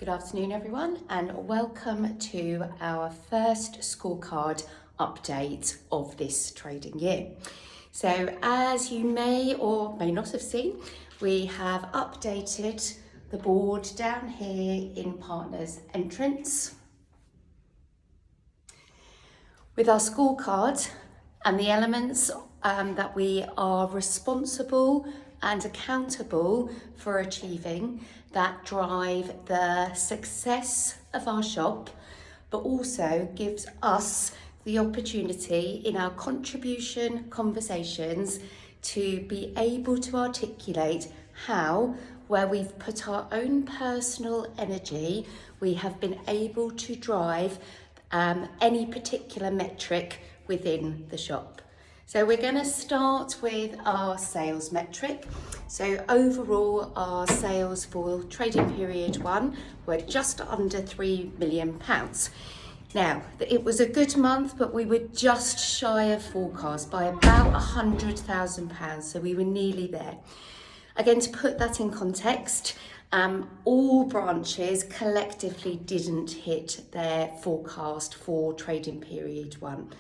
Good afternoon, everyone, and welcome to our first scorecard update of this trading year. So, as you may or may not have seen, we have updated the board down here in Partners Entrance with our scorecard and the elements that we are responsible and accountable for achieving that drive the success of our shop, but also gives us the opportunity in our contribution conversations to be able to articulate how, where we've put our own personal energy, we have been able to drive any particular metric within the shop. So we're going to start with our sales metric. So overall, our sales for trading period 1 were just under £3 million. Now, it was a good month, but we were just shy of forecast by about £100,000, so we were nearly there. Again, to put that in context, all branches collectively didn't hit their forecast for trading period 1.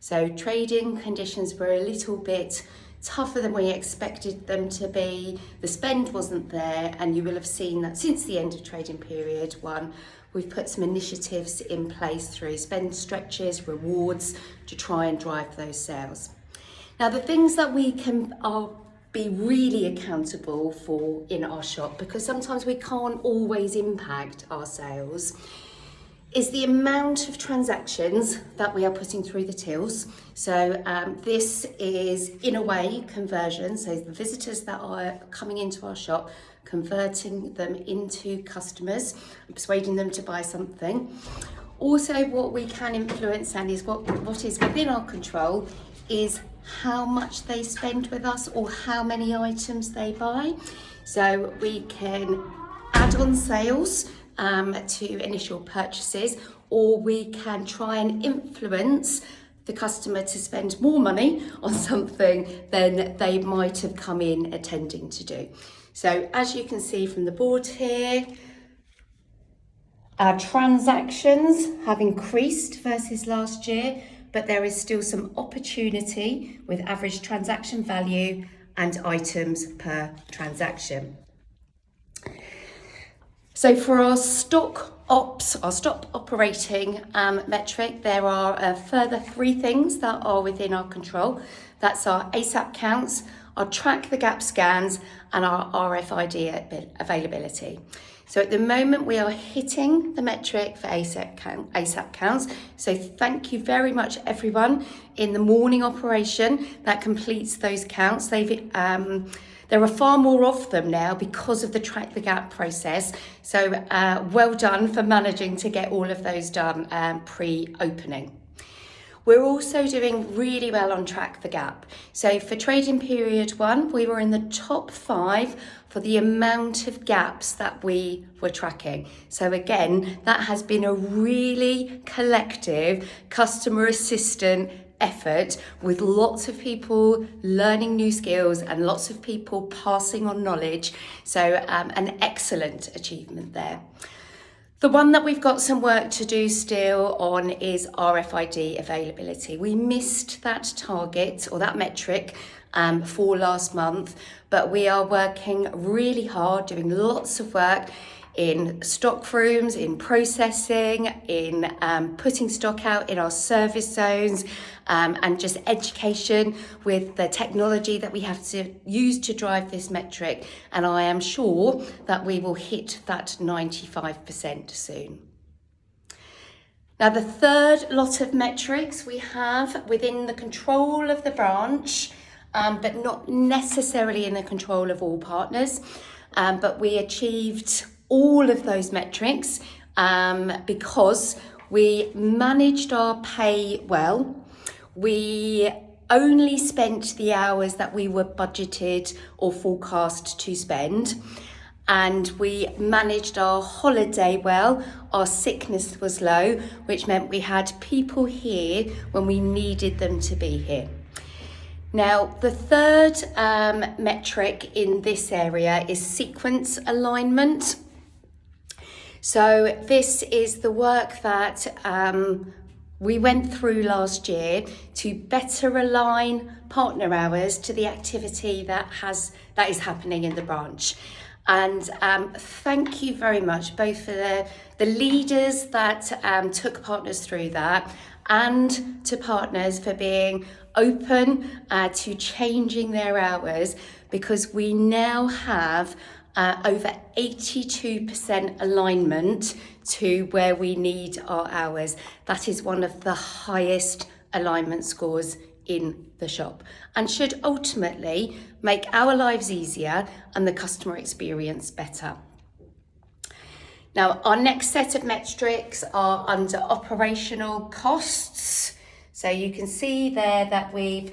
So trading conditions were a little bit tougher than we expected them to be. The spend wasn't there, and you will have seen that since the end of trading period 1, we've put some initiatives in place through spend stretches, rewards to try and drive those sales. Now, the things that we can be really accountable for in our shop, because sometimes we can't always impact our sales, is the amount of transactions that we are putting through the tills. So this is, in a way, conversion. So the visitors that are coming into our shop, converting them into customers and persuading them to buy something. Also, what we can influence, and is what is within our control, is how much they spend with us or how many items they buy. So we can add on sales to initial purchases, or we can try and influence the customer to spend more money on something than they might have come in attending to do. So as you can see from the board here, our transactions have increased versus last year, but there is still some opportunity with average transaction value and items per transaction. So for our stock operating metric, there are a further 3 things that are within our control. That's our ASAP counts, our track the gap scans, and our RFID availability. So at the moment, we are hitting the metric for ASAP counts. So thank you very much, everyone in the morning operation that completes those counts. There are far more of them now because of the track the gap process. So well done for managing to get all of those done pre-opening. We're also doing really well on track the gap. So for trading period 1, we were in the top 5 for the amount of gaps that we were tracking. So again, that has been a really collective customer assistant effort with lots of people learning new skills and lots of people passing on knowledge. So an excellent achievement there. The one that we've got some work to do still on is RFID availability. We missed that target or that metric for last month, but we are working really hard, doing lots of work in stock rooms, in processing, in putting stock out in our service zones, and just education with the technology that we have to use to drive this metric. And I am sure that we will hit that 95% soon. Now, the third lot of metrics we have within the control of the branch, but not necessarily in the control of all partners, but we achieved all of those metrics because we managed our pay well. We only spent the hours that we were budgeted or forecast to spend, and we managed our holiday well. Our sickness was low, which meant we had people here when we needed them to be here. Now, the third metric in this area is sequence alignment. So this is the work that we went through last year to better align partner hours to the activity that is happening in the branch. And thank you very much, both for the leaders that took partners through that, and to partners for being open to changing their hours, because we now have over 82% alignment to where we need our hours. That is one of the highest alignment scores in the shop, and should ultimately make our lives easier and the customer experience better. Now, our next set of metrics are under operational costs. So you can see there that we've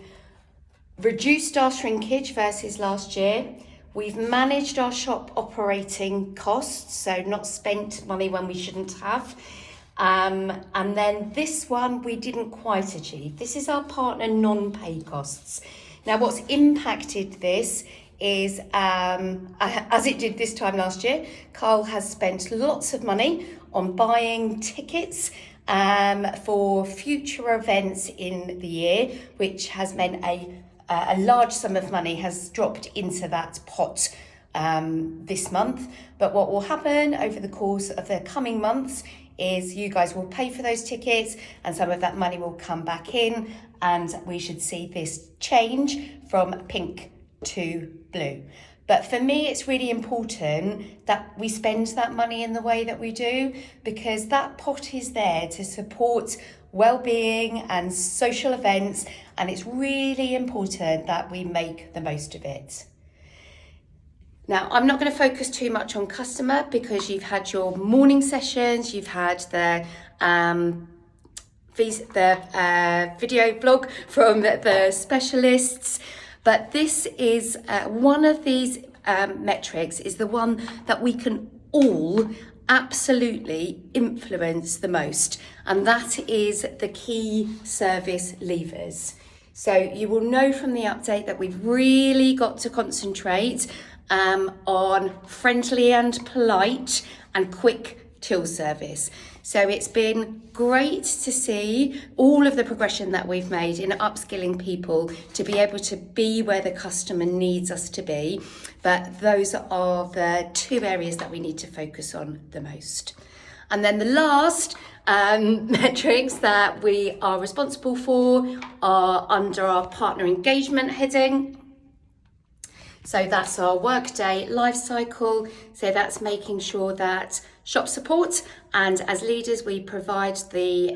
reduced our shrinkage versus last year. We've managed our shop operating costs, so not spent money when we shouldn't have. And then this one we didn't quite achieve. This is our partner non-pay costs. Now, what's impacted this is, as it did this time last year, Carl has spent lots of money on buying tickets for future events in the year, which has meant a large sum of money has dropped into that pot this month. But what will happen over the course of the coming months is you guys will pay for those tickets and some of that money will come back in, and we should see this change from pink to blue. But for me, it's really important that we spend that money in the way that we do, because that pot is there to support well-being and social events, and it's really important that we make the most of it. Now, I'm not going to focus too much on customer, because you've had your morning sessions, you've had the video blog from the specialists, but this is one of these metrics is the one that we can all absolutely influence the most, and that is the key service levers. So you will know from the update that we've really got to concentrate on friendly and polite and quick till service. So it's been great to see all of the progression that we've made in upskilling people to be able to be where the customer needs us to be. But those are the two areas that we need to focus on the most. And then the last metrics that we are responsible for are under our partner engagement heading. So that's our workday life cycle. So that's making sure that shop support, and as leaders we provide the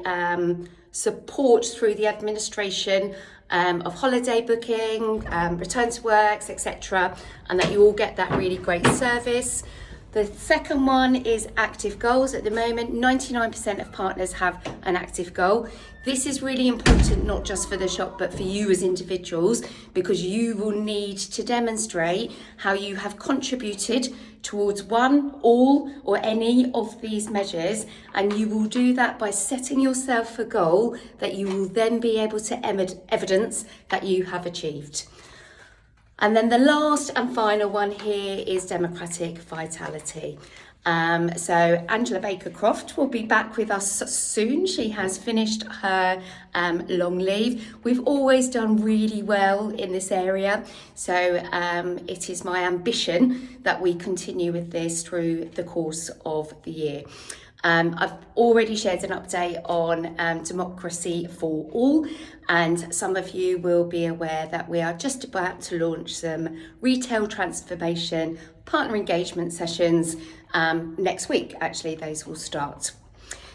support through the administration of holiday booking, return to works, etc., and that you all get that really great service. The second one is active goals. At the moment, 99% of partners have an active goal. This is really important, not just for the shop, but for you as individuals, because you will need to demonstrate how you have contributed towards one, all, or any of these measures. And you will do that by setting yourself a goal that you will then be able to evidence that you have achieved. And then the last and final one here is democratic vitality. So Angela Baker-Croft will be back with us soon. She has finished her long leave. We've always done really well in this area. So it is my ambition that we continue with this through the course of the year. I've already shared an update on Democracy for All, and some of you will be aware that we are just about to launch some retail transformation partner engagement sessions next week. Actually, those will start.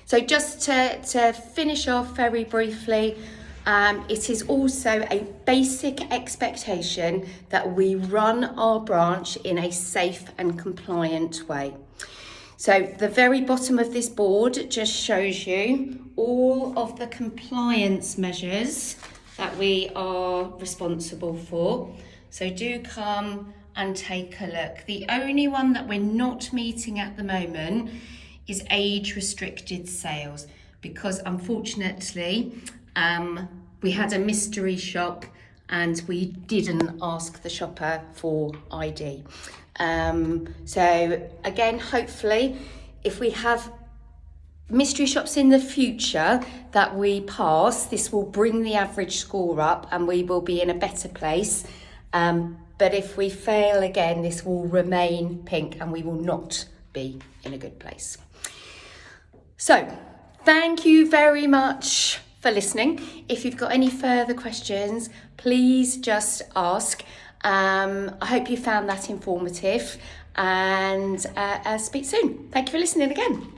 So just to finish off very briefly, it is also a basic expectation that we run our branch in a safe and compliant way. So the very bottom of this board just shows you all of the compliance measures that we are responsible for. So do come and take a look. The only one that we're not meeting at the moment is age restricted sales, because unfortunately we had a mystery shop and we didn't ask the shopper for ID. So again, hopefully if we have mystery shops in the future that we pass, this will bring the average score up and we will be in a better place. But if we fail again, this will remain pink and we will not be in a good place. So, thank you very much for listening. If you've got any further questions, please just ask. I hope you found that informative, and speak soon. Thank you for listening again.